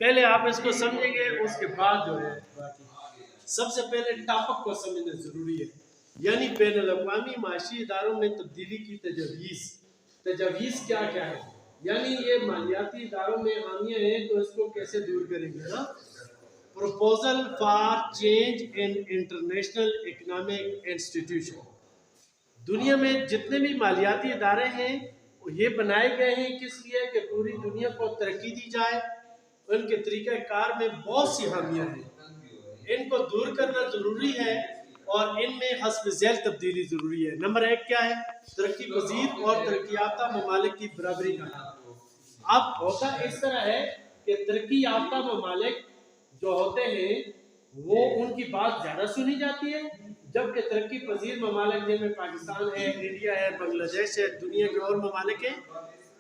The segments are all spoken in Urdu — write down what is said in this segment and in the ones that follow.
پہلے آپ اس کو سمجھیں گے، اس کے بعد جو ہے سب سے پہلے ٹاپک کو سمجھنا ضروری ہے، یعنی بین الاقوامی معاشی اداروں میں تبدیلی کی تجاویز کیا کیا ہے، یعنی یہ مالیاتی اداروں میں خامیاں ہیں تو اس کو کیسے دور کریں گے نا۔ Proposal for change in international economic institution, دنیا میں جتنے بھی مالیاتی ادارے ہیں یہ بنائے گئے ہیں کس لیے کہ پوری دنیا کو ترقی دی جائے۔ ان کے طریقہ کار میں بہت سی خامیاں ہیں، ان کو دور کرنا ضروری ہے اور ان میں حسب ذیل تبدیلی ضروری ہے۔ نمبر 1 کیا ہے؟ ترقی پذیر اور ترقی یافتہ ممالک کی برابری کا حق۔ اب ہوتا اس طرح ہے کہ ترقی یافتہ ممالک جو ہوتے ہیں وہ ان کی بات زیادہ سنی جاتی ہے، جبکہ ترقی پذیر ممالک جن میں پاکستان ہے، انڈیا ہے، بنگلہ دیش ہے، دنیا کے اور ممالک ہیں،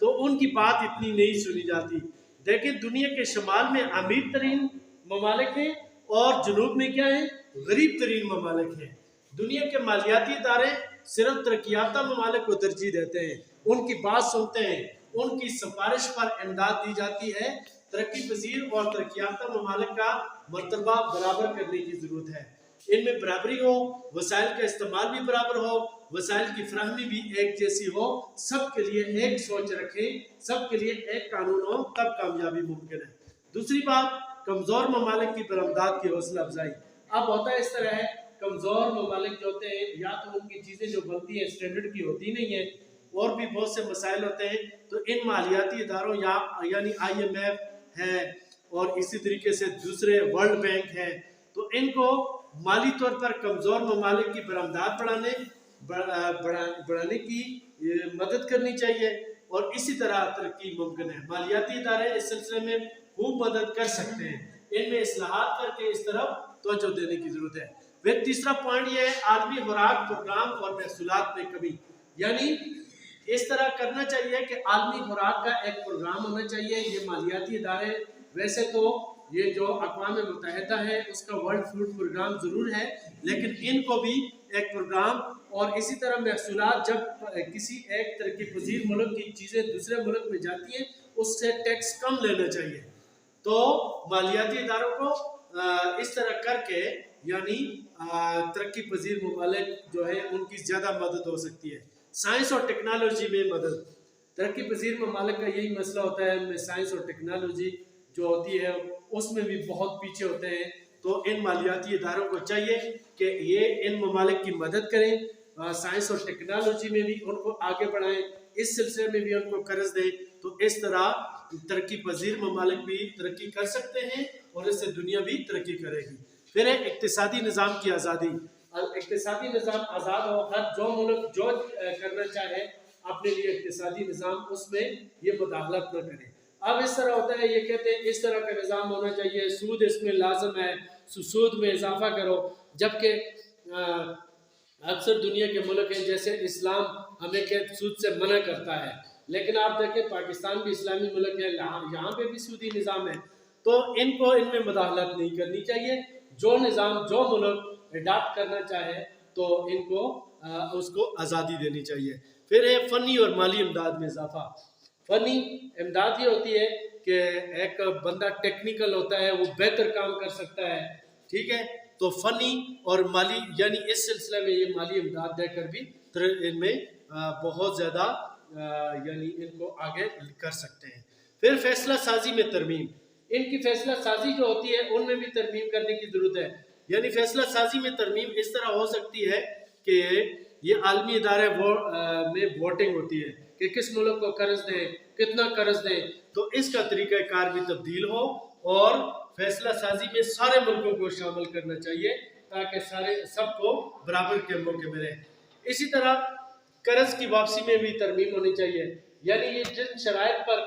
تو ان کی بات اتنی نہیں سنی جاتی۔ دیکھیں دنیا کے شمال میں امیر ترین ممالک ہیں اور جنوب میں کیا ہیں؟ غریب ترین ممالک ہیں۔ دنیا کے مالیاتی ادارے صرف ترقی یافتہ ممالک کو ترجیح دیتے ہیں، ان کی بات سنتے ہیں، ان کی سفارش پر امداد دی جاتی ہے۔ ترقی پذیر اور ترقی یافتہ ممالک کا مرتبہ برابر کرنے کی ضرورت ہے، ان میں برابری ہو، وسائل کا استعمال بھی برابر ہو، وسائل کی فراہمی بھی ایک جیسی ہو، سب کے لیے ایک سوچ رکھیں، سب کے لیے ایک قانون ہو، تب کامیابی ممکن ہے۔ دوسری بات، کمزور ممالک کی برآمدات کی حوصلہ افزائی۔ اب ہوتا ہے اس طرح ہے، کمزور ممالک جو ہوتے ہیں یا تو ان کی چیزیں جو بنتی ہیں اسٹینڈرڈ کی ہوتی نہیں ہیں، اور بھی بہت سے مسائل ہوتے ہیں، تو ان مالیاتی اداروں یعنی IMF ہے اور اسی طریقے سے دوسرے ورلڈ بینک ہے، تو ان کو مالی طور پر کمزور ممالک کی برآمدات بڑھانے کی مدد کرنی چاہیے، اور اسی طرح ترقی ممکن ہے۔ مالیاتی ادارے اس سلسلے میں خوب مدد کر سکتے ہیں، ان میں اصلاحات کر کے اس طرف توجہ دینے کی ضرورت ہے۔ پھر تیسرا پوائنٹ یہ ہے، عالمی خوراک پروگرام اور محصولات میں کمی، یعنی اس طرح کرنا چاہیے کہ عالمی خوراک کا ایک پروگرام ہونا چاہیے۔ یہ مالیاتی ادارے ویسے تو یہ جو اقوام متحدہ ہے اس کا ورلڈ فوڈ پروگرام ضرور ہے، لیکن ان کو بھی ایک پروگرام، اور اسی طرح محصولات جب کسی ایک ترقی پذیر ملک کی چیزیں دوسرے ملک میں جاتی ہیں اس سے ٹیکس کم لینا چاہیے۔ تو مالیاتی اداروں کو اس طرح کر کے یعنی ترقی پذیر ممالک جو ہے ان کی زیادہ مدد ہو سکتی ہے۔ سائنس اور ٹیکنالوجی میں مدد، ترقی پذیر ممالک کا یہی مسئلہ ہوتا ہے، ان میں سائنس اور ٹیکنالوجی جو ہوتی ہے اس میں بھی بہت پیچھے ہوتے ہیں، تو ان مالیاتی اداروں کو چاہیے کہ یہ ان ممالک کی مدد کریں، سائنس اور ٹیکنالوجی میں بھی ان کو آگے بڑھائیں، اس سلسلے میں بھی ان کو قرض دیں، تو اس طرح ترقی پذیر ممالک بھی ترقی کر سکتے ہیں اور اس سے دنیا بھی ترقی کرے گی۔ پھر ہے اقتصادی نظام کی آزادی، اقتصادی نظام آزاد ہو، ہر جو ملک جو کرنا چاہے اپنے لیے اقتصادی نظام، اس میں یہ مداخلت نہ کرے۔ اب اس طرح ہوتا ہے، یہ کہتے ہیں اس طرح کا نظام ہونا چاہیے، سود اس میں لازم ہے، سود میں اضافہ کرو، جبکہ اکثر دنیا کے ملک ہیں جیسے اسلام ہمیں کہ سود سے منع کرتا ہے، لیکن آپ دیکھیں پاکستان بھی اسلامی ملک ہے، یہاں پہ بھی سودی نظام ہے، تو ان کو ان میں مداخلت نہیں کرنی چاہیے۔ جو نظام جو ملک اڈاپٹ کرنا چاہے تو ان کو اس کو آزادی دینی چاہیے۔ پھر ہے فنی اور مالی امداد میں اضافہ۔ فنی امداد یہ ہوتی ہے کہ ایک بندہ ٹیکنیکل ہوتا ہے، وہ بہتر کام کر سکتا ہے، ٹھیک ہے، تو فنی اور مالی یعنی اس سلسلے میں یہ مالی امداد دے کر بھی ان میں بہت زیادہ یعنی ان کو آگے کر سکتے ہیں۔ پھر فیصلہ سازی میں ترمیم، ان کی فیصلہ سازی جو ہوتی ہے ان میں بھی ترمیم کرنے کی ضرورت ہے، یعنی فیصلہ سازی میں ترمیم اس طرح ہو سکتی ہے کہ یہ عالمی ادارے میں ووٹنگ ہوتی ہے کہ کس ملک کو قرض دیں، کتنا قرض دیں، تو اس کا طریقہ کار بھی تبدیل ہو، اور فیصلہ سازی میں سارے ملکوں کو شامل کرنا چاہیے تاکہ سب کو برابر کے موقع ملے۔ اسی طرح قرض کی واپسی میں بھی ترمیم ہونی چاہیے، یعنی یہ جن شرائط پر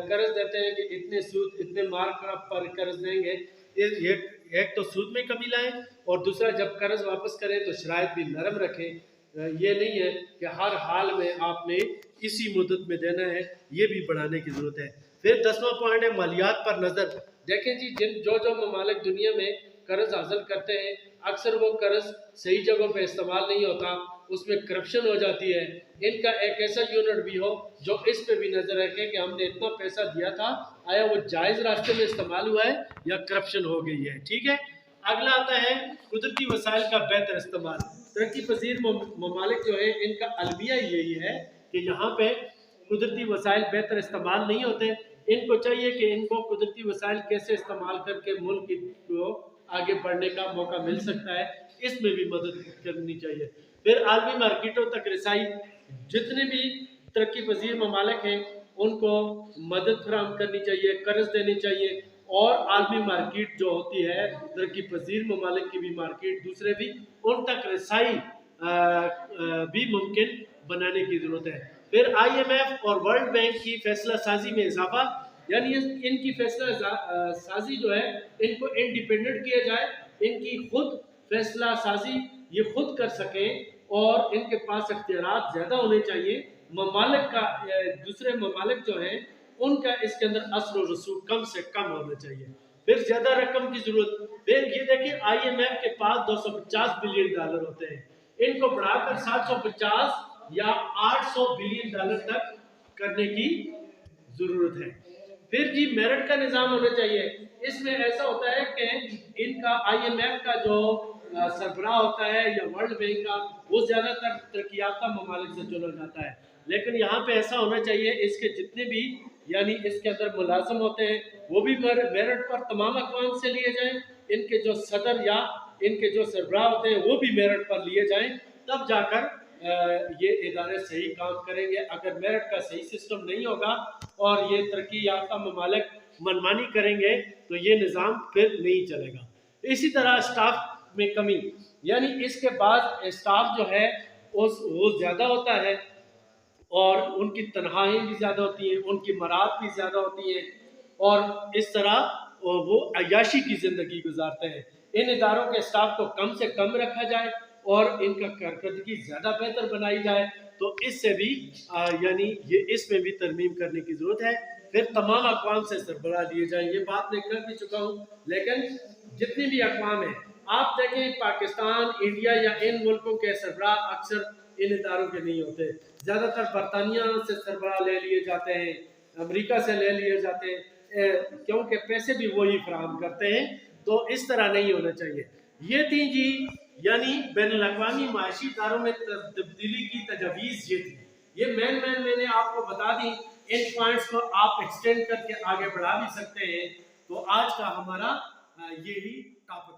قرض دیتے ہیں کہ اتنے سود اتنے مارک پر قرض دیں گے، ایک تو سود میں کمی لائیں، اور دوسرا جب قرض واپس کریں تو شرائط بھی نرم رکھیں، یہ نہیں ہے کہ ہر حال میں آپ نے اسی مدت میں دینا ہے، یہ بھی بڑھانے کی ضرورت ہے۔ پھر 10واں پوائنٹ ہے مالیات پر نظر۔ دیکھیں جی جو ممالک دنیا میں قرض حاصل کرتے ہیں اکثر وہ قرض صحیح جگہوں پہ استعمال نہیں ہوتا، اس میں کرپشن ہو جاتی ہے۔ ان کا ایک ایسا یونٹ بھی ہو جو اس پہ بھی نظر رکھے کہ ہم نے اتنا پیسہ دیا تھا، آیا وہ جائز راستے میں استعمال ہوا ہے یا کرپشن ہو گئی ہے، ٹھیک ہے۔ اگلا آتا ہے قدرتی وسائل کا بہتر استعمال۔ ترقی پذیر ممالک جو ہیں ان کا المیہ یہی ہے کہ یہاں پہ قدرتی وسائل بہتر استعمال نہیں ہوتے، ان کو چاہیے کہ ان کو قدرتی وسائل کیسے استعمال کر کے ملک کو آگے بڑھنے کا موقع مل سکتا ہے، اس میں بھی مدد کرنی چاہیے۔ پھر عالمی مارکیٹوں تک رسائی، جتنے بھی ترقی پذیر ممالک ہیں ان کو مدد فراہم کرنی چاہیے، قرض دینی چاہیے، اور عالمی مارکیٹ جو ہوتی ہے ترقی پذیر ممالک کی بھی مارکیٹ دوسرے بھی، ان تک رسائی بھی ممکن بنانے کی ضرورت ہے۔ پھر آئی ایم ایف اور ورلڈ بینک کی فیصلہ سازی میں اضافہ، یعنی ان کی فیصلہ سازی جو ہے ان کو انڈیپینڈنٹ کیا جائے، ان کی خود فیصلہ سازی یہ خود کر سکیں، اور ان کے پاس اختیارات زیادہ ہونے چاہیے۔ ممالک کا دوسرے ممالک جو ہیں ان کا اس کے اندر اثر و رسوخ کم سے کم ہونا چاہیے۔ پھر زیادہ رقم کی ضرورت، پھر یہ دیکھیں آئی ایم ایف کے پاس $250 بلین ہوتے ہیں، ان کو بڑھا کر 750 یا 800 بلین ڈالر تک کرنے کی ضرورت ہے۔ پھر جی میرٹ کا نظام ہونا چاہیے، اس میں ایسا ہوتا ہے کہ ان کا آئی ایم ایف کا جو سربراہ ہوتا ہے یا ورلڈ بینک کا، وہ زیادہ تر ترقی یافتہ ممالک سے چنا جاتا ہے، لیکن یہاں پہ ایسا ہونا چاہیے اس کے جتنے بھی یعنی اس کے اندر ملازم ہوتے ہیں وہ بھی میرٹ پر تمام اقوام سے لیے جائیں، ان کے جو صدر یا ان کے جو سربراہ ہوتے ہیں وہ بھی میرٹ پر لیے جائیں، تب جا کر یہ ادارے صحیح کام کریں گے۔ اگر میرٹ کا صحیح سسٹم نہیں ہوگا اور یہ ترقی یافتہ ممالک منمانی کریں گے تو یہ نظام پھر نہیں چلے گا۔ اسی طرح اسٹاف میں کمی، یعنی اس کے بعد اسٹاف جو ہے وہ زیادہ ہوتا ہے اور ان کی تنخواہیں بھی زیادہ ہوتی ہیں، ان کی مراد بھی زیادہ ہوتی ہیں، اور اس طرح وہ عیاشی کی زندگی گزارتے ہیں۔ ان اداروں کے اسٹاف کو کم سے کم رکھا جائے اور ان کا کارکردگی زیادہ بہتر بنائی جائے، تو اس سے بھی یعنی یہ اس میں بھی ترمیم کرنے کی ضرورت ہے۔ پھر تمام اقوام سے سربراہ لیے جائیں، یہ بات میں کر بھی چکا ہوں، لیکن جتنی بھی اقوام ہیں آپ دیکھیں پاکستان، انڈیا یا ان ملکوں کے سربراہ اکثر ان اداروں کے نہیں ہوتے، زیادہ تر برطانیہ سے سربراہ لے لیے جاتے ہیں، امریکہ سے لے لیے جاتے ہیں، کیونکہ پیسے بھی وہی فراہم کرتے ہیں، تو اس طرح نہیں ہونا چاہیے۔ یہ تھی جی یعنی بین الاقوامی معاشی اداروں میں تبدیلی کی تجاویز، یہ تھی، یہ میں نے آپ کو بتا دی۔ ان پوائنٹس کو آپ ایکسٹینڈ کر کے آگے بڑھا بھی سکتے ہیں۔ تو آج کا ہمارا یہی ٹاپک